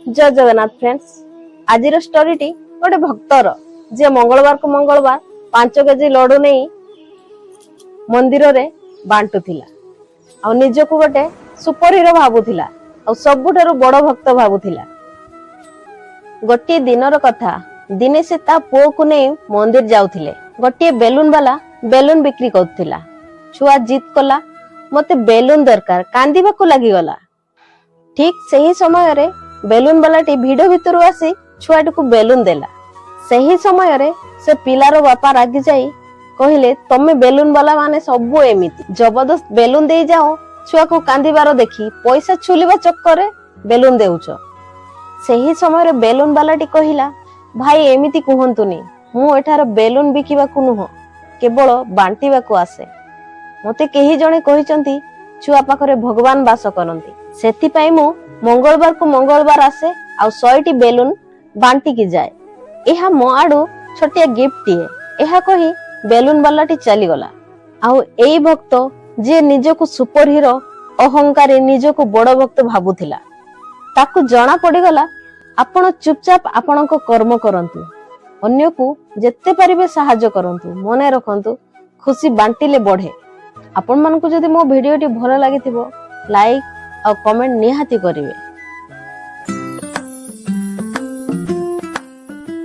जय जगन्नाथ फ्रेंड्स। आज स्टोरी गोटे भक्तर जे मंगलवार को मंगलवार 5 केजी लड्डू नहीं मंदिर रे बांटुथिला आ निजको गोटे सुपर हीरो भाबुथिला आ सबुठारु बड़ भक्त भाबुथिला। गोटे दिनर कथा, दिने से ता पुओ को नहीं मंदिर जाउथिले। गोटे बेलून वाला बेलून बिक्री करथिला। छुआ जिद कला मते बेलून दरकार, कांदीबा को लागि गला। ठीक सही समय रे बेलून वालाटी भिड़ भितर आसी छुआटी को बेलून देला। सही समय रे से पिलार बापा रागी जाई कहले तमे बेलून वाला माने सबु एमिति जबरदस्त बेलून दे जाओ, छुआ को कांदीबार देखी पैसा छुलिबा चक्कर रे बेलून देउछ। सही समय रे बेलून वालाटी कहिला भाई एमिति कुहंतुनी, मु एठार बेलून बिकिबा को नुह, केवल बांटीबा को आसे। मते केही जणे कहिसंती छुआ पाखरे भगवान वास करंती, सेति पई मु मंगलवार को मंगलवार आसे आ 100टी बेलून बांटी की जाए। एहा मो आडू छोटिया गिफ्ट टिए। एहा कही बेलून वालाटी चली गला। आउ एई भक्त जे निजको सुपर हीरो अहंकारी निजको बड़ भक्त भाबुथिला, ताकू जना पड़ी गला आपण चुपचाप आपण को कर्म करंतु, अन्य को जेते परिबे सहायता करंतु। मने रखंतु खुशी बांटीले बढ़े। आपण मान को जदि मो वीडियोटी भलो लागिथिबो लाइक और कमेंट निहाती करिवे।